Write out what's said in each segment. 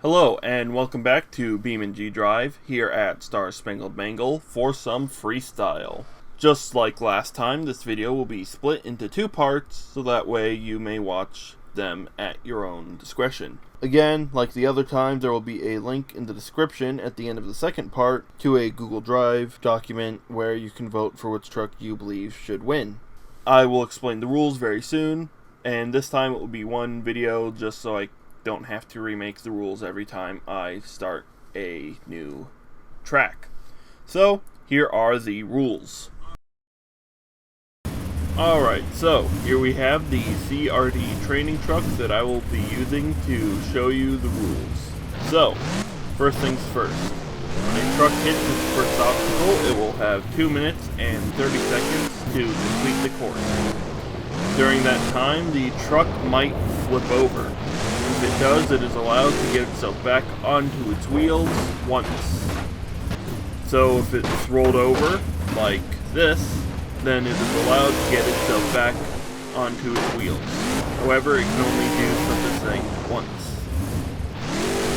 Hello and welcome back to BeamNG Drive here at Spangled Mangle for some freestyle. Just like last time, this video will be split into two parts so that way you may watch them at your own discretion. Again, like the other time, there will be a link in the description at the end of the second part to a Google Drive document where you can vote for which truck you believe should win. I will explain the rules very soon, and this time it will be one video just so I don't have to remake the rules every time I start a new track. So, here are the rules. Alright, so here we have the CRD training truck that I will be using to show you the rules. So, first things first. When a truck hits its first obstacle, it will have 2 minutes and 30 seconds to complete the course. During that time, the truck might flip over. If it does, it is allowed to get itself back onto its wheels once. So if it's rolled over, like this, then it is allowed to get itself back onto its wheels. However, it can only do such a thing once.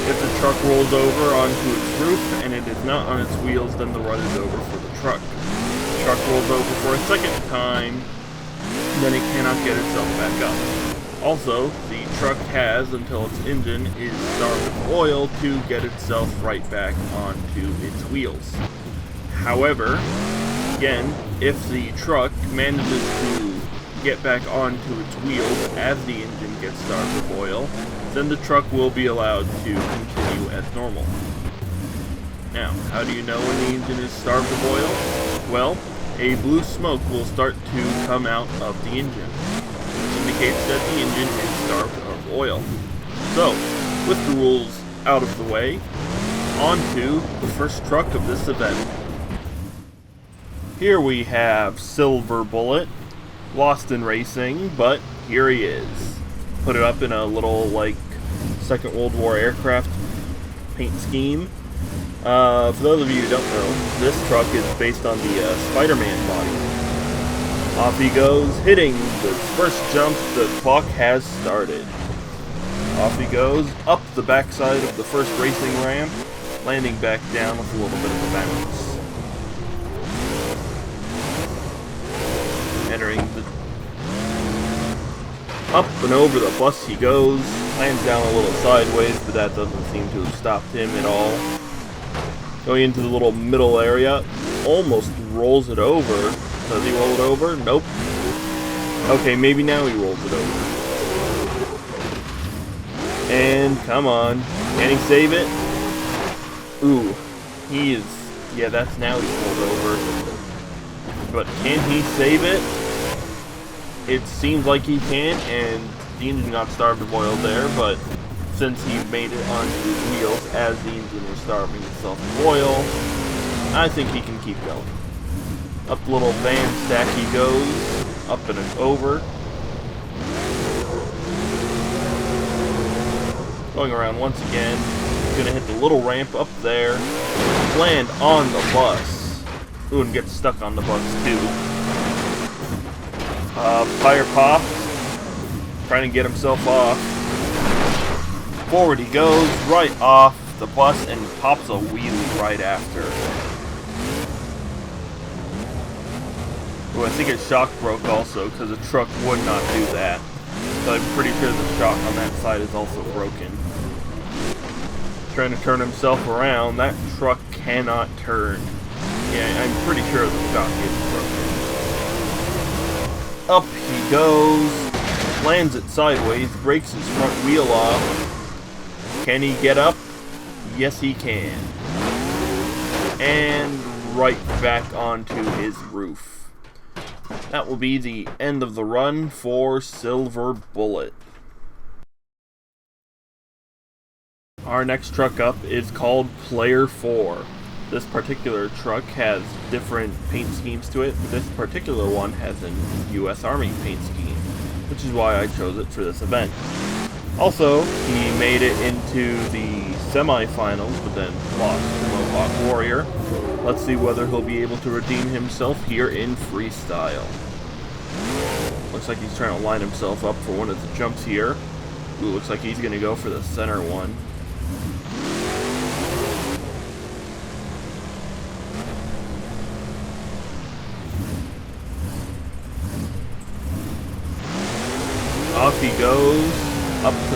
If the truck rolls over onto its roof and it is not on its wheels, then the run is over for the truck. If the truck rolls over for a second time, then it cannot get itself back up. Also, the truck has until its engine is starved of oil to get itself right back onto its wheels. However, again, if the truck manages to get back onto its wheels as the engine gets starved of oil, then the truck will be allowed to continue as normal. Now, how do you know when the engine is starved of oil? Well, a blue smoke will start to come out of the engine, which indicates that the engine is starved of oil. So, with the rules out of the way, on to the first truck of this event. Here we have Silver Bullet, lost in racing, but here he is. Put it up in a little, like, Second World War aircraft paint scheme. For those of you who don't know, this truck is based on the Spider-Man body. Off he goes, hitting the first jump. The clock has started. Off he goes, up the backside of the first racing ramp, landing back down with a little bit of a bounce. Entering the... Up and over the bus he goes, lands down a little sideways, but that doesn't seem to have stopped him at all. Going into the little middle area, almost rolls it over. Does he roll it over? Nope. Okay, maybe now he rolls it over. And, come on. Can he save it? Ooh. He is... Yeah, that's now he's rolled over. But can he save it? It seems like he can, and the engine got starved of oil there, but since he made it onto his wheels as the engine was starving itself of oil, I think he can keep going. Up the little van stack he goes, up and over. Going around once again, gonna hit the little ramp up there, land on the bus. Ooh, and get stuck on the bus too. Tire pop, trying to get himself off. Forward he goes, right off the bus, and pops a wheelie right after. Ooh, I think his shock broke also, because the truck would not do that. So I'm pretty sure the shock on that side is also broken. Trying to turn himself around, that truck cannot turn. Yeah, I'm pretty sure the shock is broken. Up he goes, lands it sideways, breaks his front wheel off. Can he get up? Yes, he can. And right back onto his roof. That will be the end of the run for Silver Bullet. Our next truck up is called PlayerFour. This particular truck has different paint schemes to it, but this particular one has an US Army paint scheme, which is why I chose it for this event. Also, he made it into the semi-finals, but then lost to Mohawk Warrior. Let's see whether he'll be able to redeem himself here in Freestyle. Looks like he's trying to line himself up for one of the jumps here. Ooh, looks like he's going to go for the center one.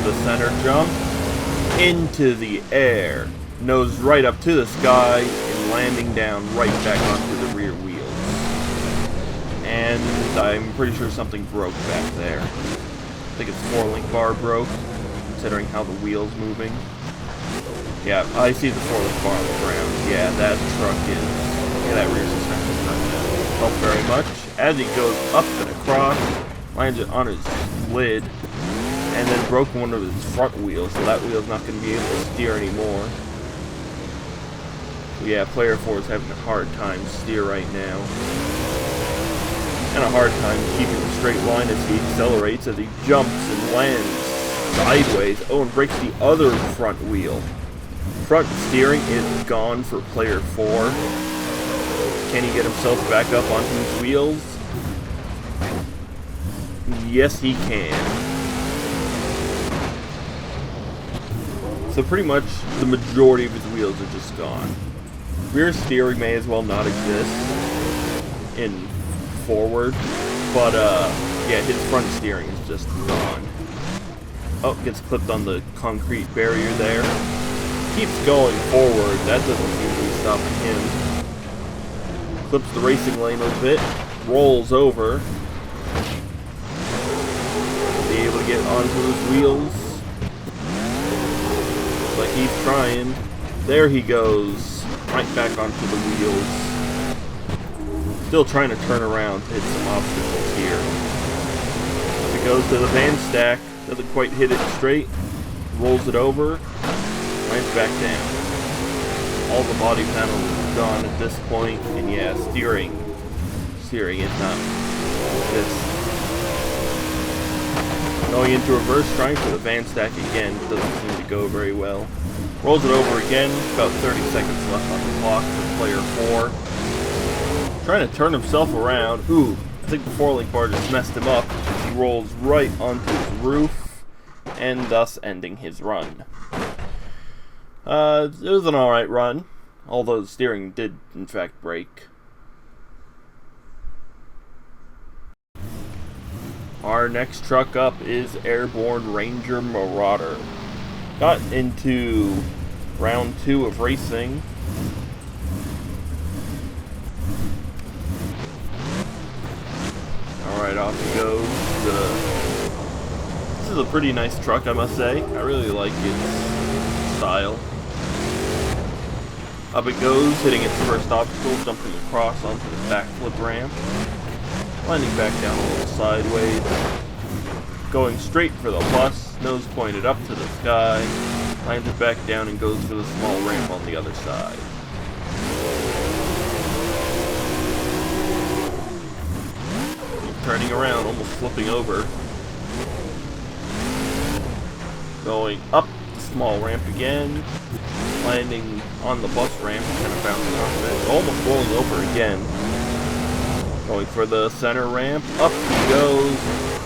the center jump, into the air, nose right up to the sky, and landing down right back onto the rear wheels. And I'm pretty sure something broke back there. I think its 4-link bar broke, considering how the wheel's moving. Yeah, I see the 4-link bar on the ground. Yeah, that truck is... Yeah, that rear suspension right now. Helped very much. As he goes up and across, lands it on his lid, and then broke one of his front wheels, so that wheel's not going to be able to steer anymore. Yeah, PlayerFour is having a hard time steer right now. And a hard time keeping a straight line as he accelerates, as he jumps and lands sideways. Oh, and breaks the other front wheel. Front steering is gone for PlayerFour. Can he get himself back up onto his wheels? Yes, he can. So pretty much the majority of his wheels are just gone. Rear steering may as well not exist in forward, but yeah, his front steering is just gone. Oh, gets clipped on the concrete barrier there. Keeps going forward. That doesn't seem to be stopping him. Clips the racing lane a bit. Rolls over. Be able to get onto his wheels. Looks like he's trying. There he goes. Right back onto the wheels. Still trying to turn around to hit some obstacles here. As it goes to the van stack. Doesn't quite hit it straight. Rolls it over. Lands back down. All the body panel is gone at this point, and yeah, steering is not this. Going into reverse, trying for the van stack again, doesn't seem to go very well. Rolls it over again, about 30 seconds left on the clock for PlayerFour. Trying to turn himself around. Ooh, I think the 4-link bar just messed him up. He rolls right onto his roof, and thus ending his run. It was an alright run, although the steering did in fact break. Our next truck up is Airborne Ranger Marauder. Got into round 2 of racing. Alright, off he goes. This is a pretty nice truck, I must say. I really like its style. Up it goes, hitting its first obstacle, jumping across onto the backflip ramp. Landing back down a little sideways. Going straight for the bus, nose pointed up to the sky. Lands it back down and goes for the small ramp on the other side. Turning around, almost flipping over. Going up the small ramp again. Landing on the bus ramp, kind of bouncing off of it. Almost rolling over again. Going for the center ramp. Up he goes.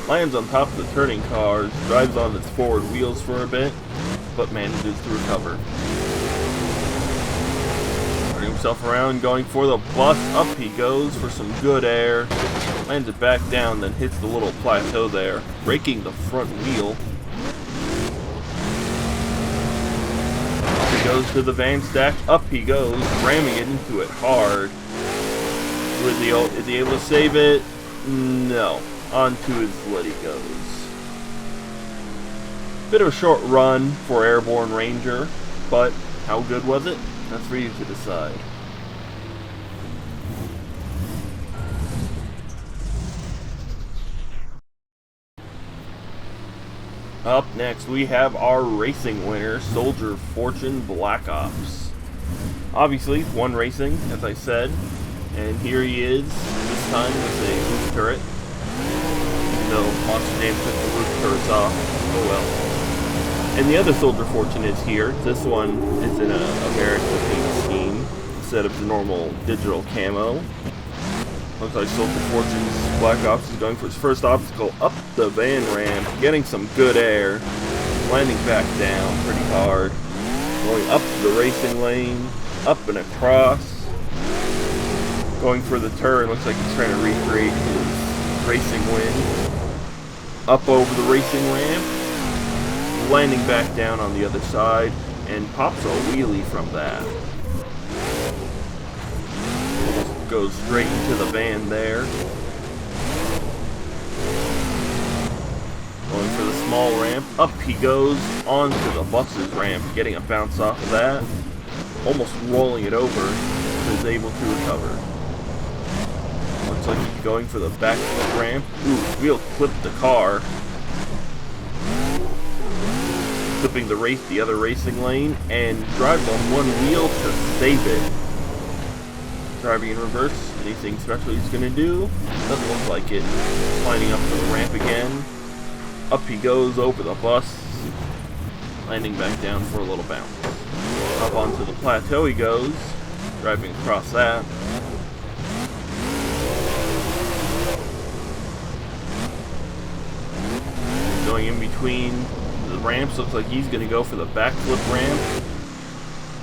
Lands on top of the turning cars. Drives on its forward wheels for a bit, but manages to recover. Turning himself around, going for the bus. Up he goes for some good air. Lands it back down, then hits the little plateau there, breaking the front wheel. Up he goes to the van stack. Up he goes, ramming it into it hard. Is he able to save it? No. Onto his lid he goes. Bit of a short run for Airborne Ranger, but how good was it? That's for you to decide. Up next, we have our racing winner, Soldier Fortune Black Ops. Obviously, one racing, as I said, and here he is, this time with a roof turret. Even though Monster Jam took the roof turrets off, oh well. And the other Soldier Fortune is here. This one is in a American paint scheme instead of the normal digital camo. Looks like Soldier Fortune's Black Ops is going for his first obstacle up the van ramp, getting some good air, landing back down pretty hard, going up the racing lane, up and across, going for the turn. Looks like he's trying to recreate his racing win. Up over the racing ramp, landing back down on the other side, and pops a wheelie from that. Goes straight into the van there. Going for the small ramp. Up he goes onto the bus's ramp, getting a bounce off of that. Almost rolling it over, but is able to recover. Looks like he's going for the back ramp. Ooh, wheel clipped the car. Clipping the other racing lane, and drives on one wheel to save it. Driving in reverse, anything special he's going to do? Doesn't look like it. Lining up for the ramp again. Up he goes over the bus, landing back down for a little bounce. Up onto the plateau he goes, driving across that. Going in between the ramps, looks like he's going to go for the backflip ramp.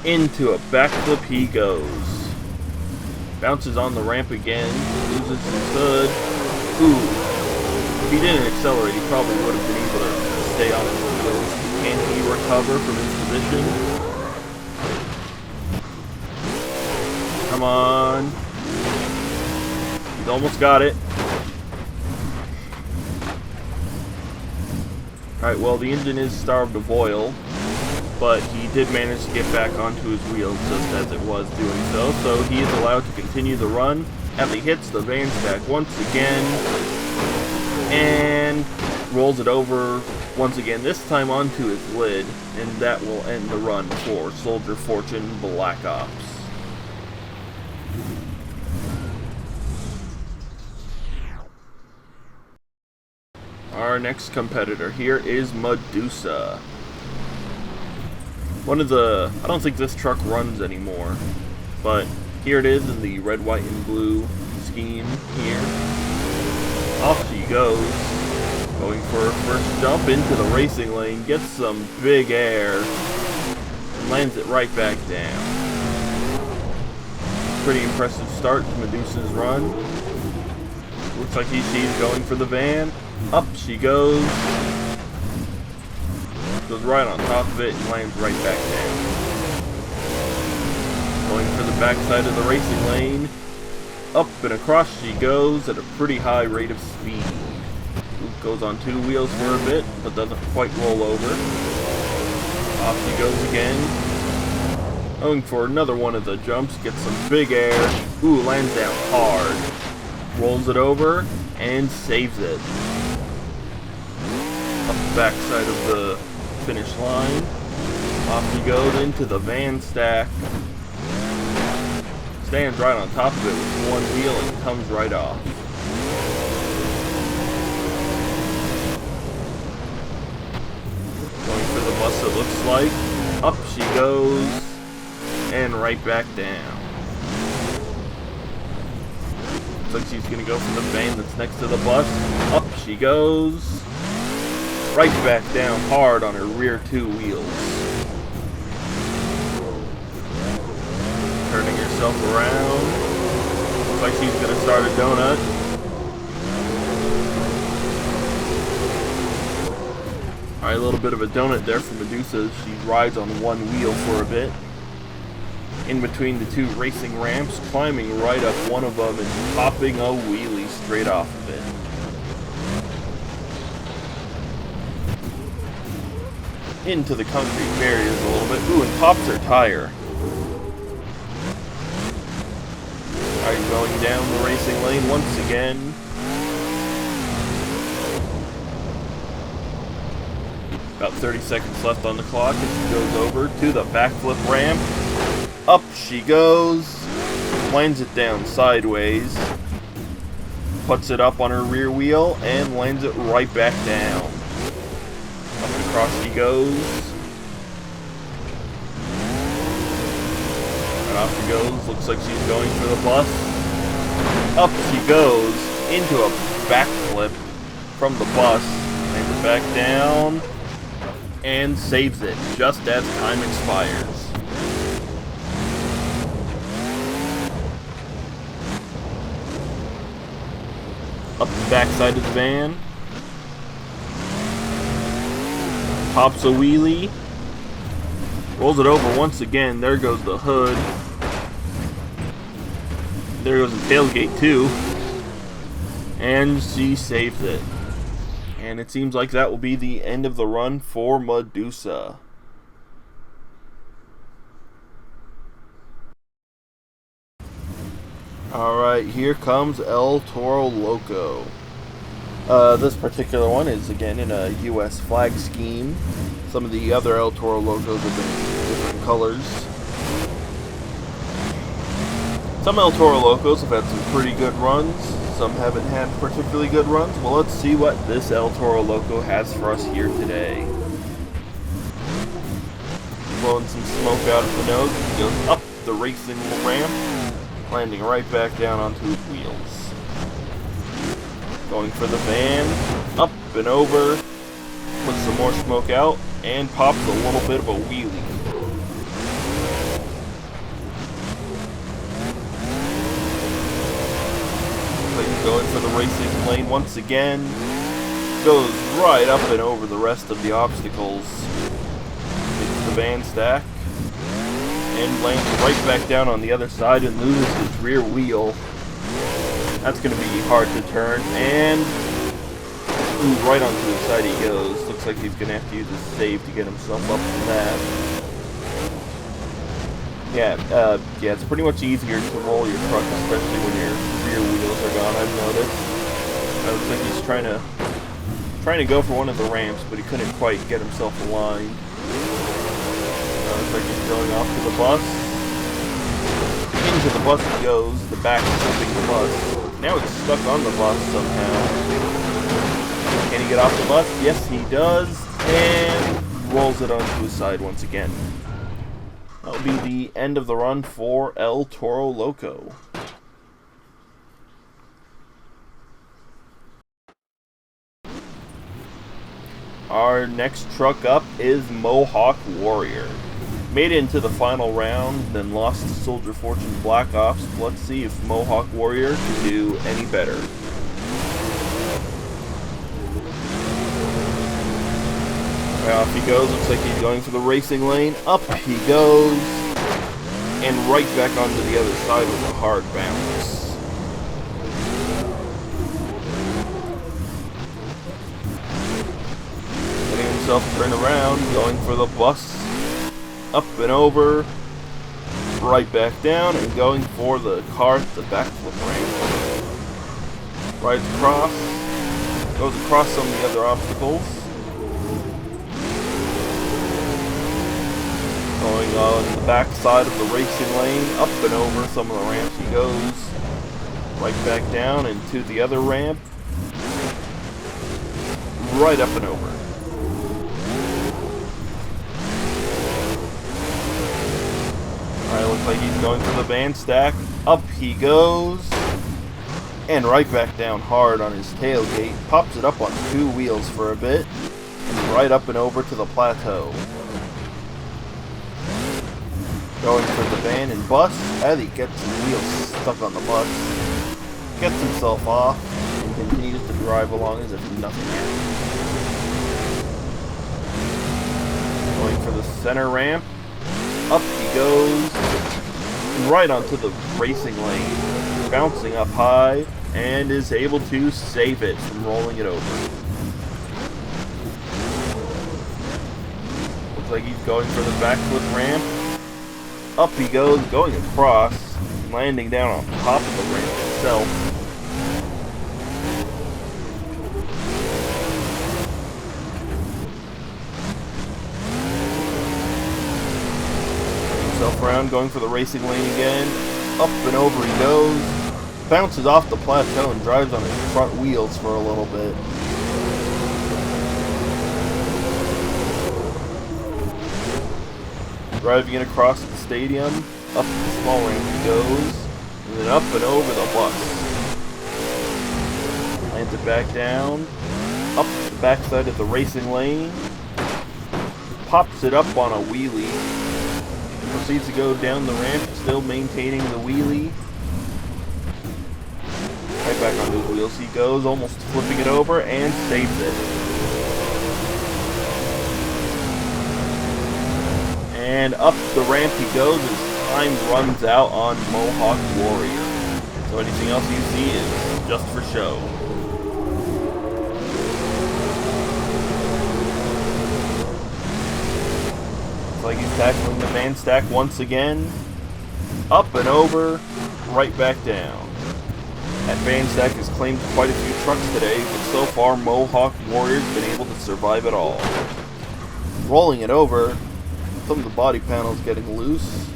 Into a backflip he goes. Bounces on the ramp again, loses his hood. Ooh. If he didn't accelerate, he probably would have been able to stay on his wheels. Can he recover from his position? Come on. He's almost got it. Alright, well, the engine is starved of oil, but he did manage to get back onto his wheels just as it was doing so he is allowed to continue the run as he hits the van stack once again and rolls it over once again, this time onto his lid, and that will end the run for Soldier Fortune Black Ops. Our next competitor here is Medusa. I don't think this truck runs anymore, but here it is in the red, white, and blue scheme here. Off she goes, going for her first jump into the racing lane, gets some big air, and lands it right back down. Pretty impressive start to Medusa's run. Looks like she's going for the van. Up she goes. Goes right on top of it and lands right back down. Going for the backside of the racing lane. Up and across she goes at a pretty high rate of speed. Goes on two wheels for a bit, but doesn't quite roll over. Off she goes again. Going for another one of the jumps, gets some big air. Ooh, lands down hard. Rolls it over and saves it. Up the backside of the finish line. Off he goes into the van stack. Stands right on top of it with one wheel and comes right off. Going for the bus it looks like. Up she goes and right back down. Looks like she's gonna go for the van that's next to the bus. Up she goes. Right back down hard on her rear two wheels. Turning herself around. Looks like she's gonna start a donut. Alright, a little bit of a donut there for Medusa. She rides on one wheel for a bit. In between the two racing ramps, climbing right up one of them and popping a wheelie straight off of it. Into the concrete barriers a little bit. Ooh, and pops her tire. Alright, going down the racing lane once again. About 30 seconds left on the clock as she goes over to the backflip ramp. Up she goes. Lands it down sideways. Puts it up on her rear wheel and lands it right back down. Up and across she goes. And off she goes. Looks like she's going for the bus. Up she goes into a backflip from the bus. Lands it back down. And saves it just as time expires. Up the backside of the van. Pops a wheelie. Rolls it over once again. There goes the hood. There goes the tailgate too. And she saves it. And it seems like that will be the end of the run for Medusa. Alright, here comes El Toro Loco. This particular one is again in a US flag scheme. Some of the other El Toro Locos have been in different colors. Some El Toro Locos have had some pretty good runs. Some haven't had particularly good runs. Well, let's see what this El Toro Loco has for us here today. Blowing some smoke out of the nose. He goes up the racing ramp, landing right back down onto his wheels. Going for the van, up and over, puts some more smoke out, and pops a little bit of a wheelie. Going for the racing lane once again, goes right up and over the rest of the obstacles. Hits the van stack, and lands right back down on the other side and loses his rear wheel. That's going to be hard to turn, and right onto the side he goes. Looks like he's going to have to use his save to get himself up from that. Yeah, it's pretty much easier to roll your truck, especially when your rear wheels are gone, I've noticed. Looks like he's trying to go for one of the ramps, but he couldn't quite get himself aligned. Looks like he's going off to the bus. Into the bus he goes, the back flipping the bus. Now it's stuck on the bus somehow. Can he get off the bus? Yes, he does, and rolls it onto his side once again. That'll be the end of the run for El Toro Loco. Our next truck up is Mohawk Warrior. Made it into the final round, then lost to Soldier Fortune Black Ops. Let's see if Mohawk Warrior can do any better. Off he goes, looks like he's going for the racing lane. Up he goes, and right back onto the other side with a hard bounce. Getting himself turned around, going for the bus. Up and over, right back down, and going for the car at the backflip ramp. Rides across, goes across some of the other obstacles. Going on the back side of the racing lane, up and over some of the ramps he goes. Right back down into the other ramp. Right up and over. Alright, looks like he's going for the van stack. Up he goes. And right back down hard on his tailgate. Pops it up on two wheels for a bit. And right up and over to the plateau. Going for the van and bus, as he gets his wheels stuck on the bus, gets himself off, and continues to drive along as if nothing happened. Going for the center ramp, up he goes, right onto the racing lane, bouncing up high, and is able to save it from rolling it over. Looks like he's going for the backflip ramp. Up he goes, going across, landing down on top of the ramp itself. Turning himself around, going for the racing lane again. Up and over he goes, bounces off the plateau and drives on his front wheels for a little bit. Driving it across the stadium, up the small ramp he goes, and then up and over the bus. Lands it back down, up the backside of the racing lane, pops it up on a wheelie, proceeds to go down the ramp, still maintaining the wheelie. Right back onto his wheels he goes, almost flipping it over, and saves it. And up the ramp he goes as time runs out on Mohawk Warrior. So anything else you see is just for show. Looks like he's tackling the van stack once again. Up and over, right back down. That van stack has claimed quite a few trucks today, but so far Mohawk Warrior's been able to survive it all. Rolling it over, some of the body panels getting loose.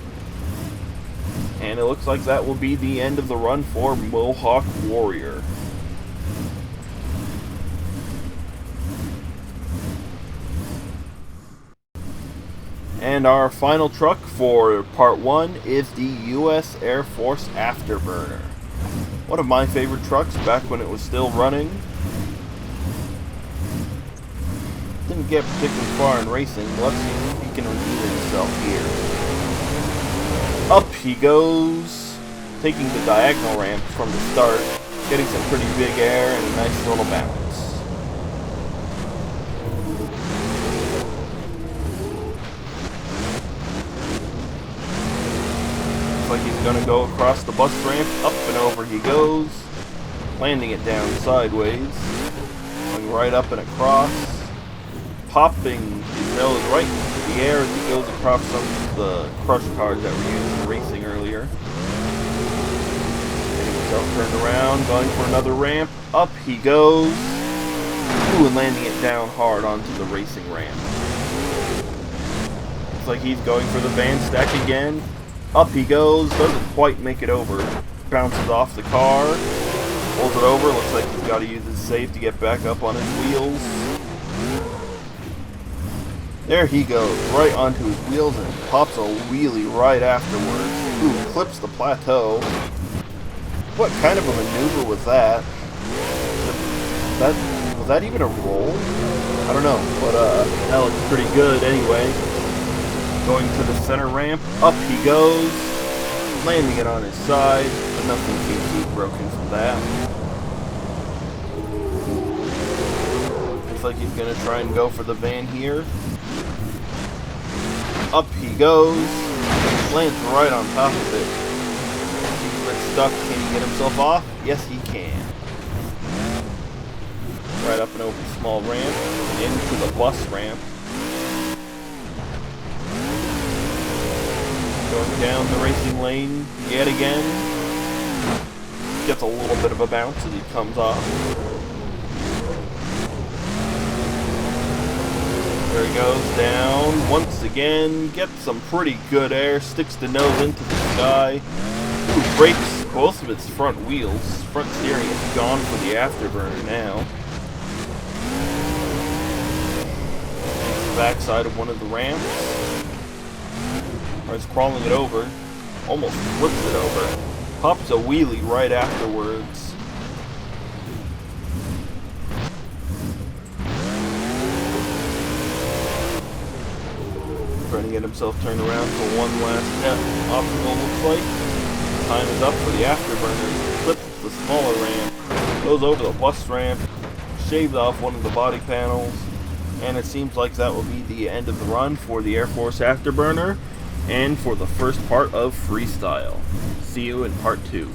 And it looks like that will be the end of the run for Mohawk Warrior. And our final truck for part 1 is the U.S. Air Force Afterburner. One of my favorite trucks back when it was still running. Didn't get particularly far in racing. Let's see if he can redeem himself here. Up he goes, taking the diagonal ramp from the start, getting some pretty big air and a nice little bounce. Like he's gonna go across the bus ramp, up and over he goes, landing it down sideways, going right up and across, popping his nose right into the air as he goes across some of the crush cars that were used in racing earlier. Getting himself turned around, going for another ramp, up he goes, and landing it down hard onto the racing ramp. Looks like he's going for the van stack again. Up he goes, doesn't quite make it over. Bounces off the car, pulls it over, looks like he's got to use his save to get back up on his wheels. There he goes, right onto his wheels and pops a wheelie right afterwards. Ooh, clips the plateau. What kind of a maneuver was that? Was that even a roll? I don't know, but that looks pretty good anyway. Going to the center ramp, up he goes, landing it on his side, but nothing seems to be broken from that. Looks like he's going to try and go for the van here. Up he goes, lands right on top of it. He's a bit stuck, can he get himself off? Yes he can. Right up and over the small ramp, into the bus ramp. Going down the racing lane yet again. Gets a little bit of a bounce as he comes off. There he goes down once again. Gets some pretty good air. Sticks the nose into the sky. Ooh, breaks both of its front wheels. Front steering is gone for the Afterburner now. The backside of one of the ramps. Tries crawling it over, almost flips it over, pops a wheelie right afterwards. Trying to get himself turned around for one last obstacle, looks like. Time is up for the Afterburner. Flips the smaller ramp, goes over the bus ramp, shaves off one of the body panels, and it seems like that will be the end of the run for the Air Force Afterburner. And for the first part of Freestyle. See you in part 2.